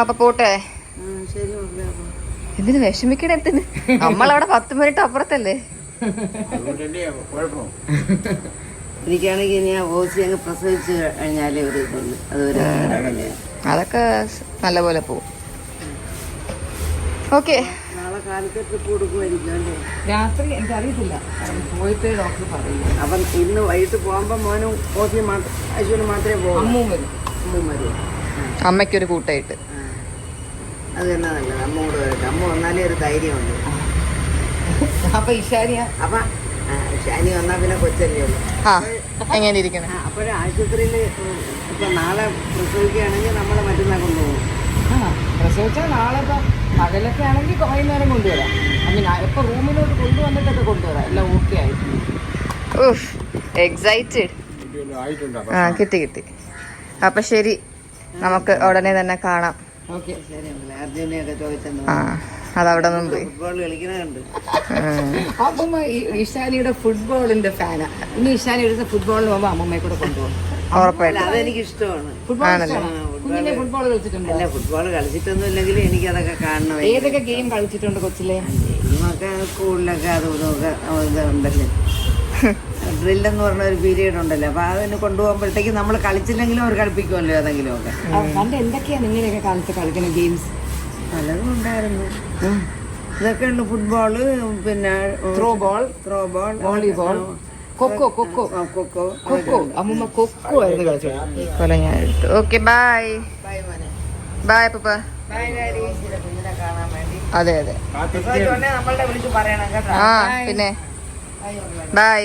അപ്പൊ പോട്ടെ. എന്തിനു വിഷമിക്കണ എന്തിന്? നമ്മളവിടെ 10 മിനിറ്റ് അപ്പുറത്തല്ലേ. എനിക്കാണെങ്കിൽ ഇനി ആ ഓസി അങ്ങ് പ്രസവിച്ച് കഴിഞ്ഞാലേ ഒരു ഇതുള്ളൂ. അതൊക്കെ നല്ലപോലെ പോവും. ഓക്കെ, നാളെ കാലത്ത് ട്രിപ്പ് കൊടുക്കുമായിരിക്കും അല്ലേ? രാത്രി എനിക്കറിയത്തില്ല, പോയിട്ട് ഡോക്ടർ പറയും. അപ്പം ഇന്ന് വൈകിട്ട് പോകുമ്പോൾ മോനും ഓസി അശ്വിനും മാത്രമേ പോകും. അമ്മും വരും. അമ്മും വരും. അമ്മയ്ക്കൊരു കൂട്ടായിട്ട്. അത് തന്നെ നല്ലത്. അമ്മ കൂടെ വരട്ടെ. അമ്മ വന്നാലേ ഒരു ധൈര്യമുണ്ട്. അപ്പൊ ഇഷാനിയ അപ്പം ഷാനി വന്നാൽ പിന്നെ കൊച്ചല്ലേ ഉള്ളൂ. എങ്ങനെ ഇരിക്കണം? അപ്പോഴും ആശുപത്രിയിൽ ഇപ്പം നാളെ പ്രസവിക്കുകയാണെങ്കിൽ നമ്മളെ മറ്റന്നാൾ കൊണ്ടുപോകും. പ്രസവിച്ചാൽ നാളെ ഇപ്പം പകലൊക്കെ ആണെങ്കിൽ വൈകുന്നേരം കൊണ്ടുവരാം. എപ്പോൾ റൂമിലോട്ട് കൊണ്ടുവന്നിട്ടൊക്കെ കൊണ്ടുവരാം. എല്ലാം ഓക്കെ ആയിട്ട്. എക്സൈറ്റഡ്. കിട്ടി. അപ്പൊ ശരി, നമുക്ക് ഉടനെ തന്നെ കാണാം. ഓക്കെ, ശരി. അർജുനെയൊക്കെ ചോദിച്ചെന്ന് അതവിടെ മുമ്പ് ഫുട്ബോൾ കളിക്കണ കണ്ട്. അമ്മ ഇഷാനിയുടെ ഫുട്ബോളിന്റെ ഫാനാ. ഇനി ഇഷാനി എടുത്ത ഫുട്ബോളിന് പോകുമ്പോൾ അമ്മമ്മയെ കൂടെ കൊണ്ടുപോകും. ഉറപ്പായിട്ടും. അതെനിക്ക് ഇഷ്ടമാണ്. കുഞ്ഞിനെ ഫുട്ബോൾ കളിച്ചിട്ടുണ്ട്. അല്ല, ഫുട്ബോൾ കളിച്ചിട്ടൊന്നും ഇല്ലെങ്കിലും എനിക്കതൊക്കെ കാണണം. ഏതൊക്കെ ഗെയിം കളിച്ചിട്ടുണ്ട് കൊച്ചിലെ? ഗെയിമൊക്കെ സ്കൂളിലൊക്കെ അതും ഉണ്ടല്ലോ. ഡ്രില്ലെന്ന് പറഞ്ഞ ഒരു പീരീഡ് ഉണ്ടല്ലോ. അപ്പൊ അതിന് കൊണ്ടുപോകുമ്പോഴത്തേക്ക് നമ്മൾ കളിച്ചില്ലെങ്കിലും അവർ കളിപ്പിക്കുമല്ലോ ഏതെങ്കിലും ഒക്കെ. പണ്ട് എന്തൊക്കെയാ നിങ്ങളുടെയൊക്കെ കാലത്ത് കളിക്കുന്ന ഗെയിംസ്? പലതും ഉണ്ടായിരുന്നു. ഇതൊക്കെ ഉണ്ട്. ഫുട്ബോള്, പിന്നെ ത്രോ ബോൾ, വോളിബോൾ, കൊക്കോ. അമ്മൂമ്മ കൊക്കോ ആയിരുന്നു കളിച്ചത്. ഞാൻ എടുത്തു. Okay, bye. Bye papa. കുഞ്ഞിനെ കാണാൻ വേണ്ടി. അതെ. നമ്മളുടെ വിളിച്ച് പറയണം കേട്ടോ. പിന്നെ ബൈ.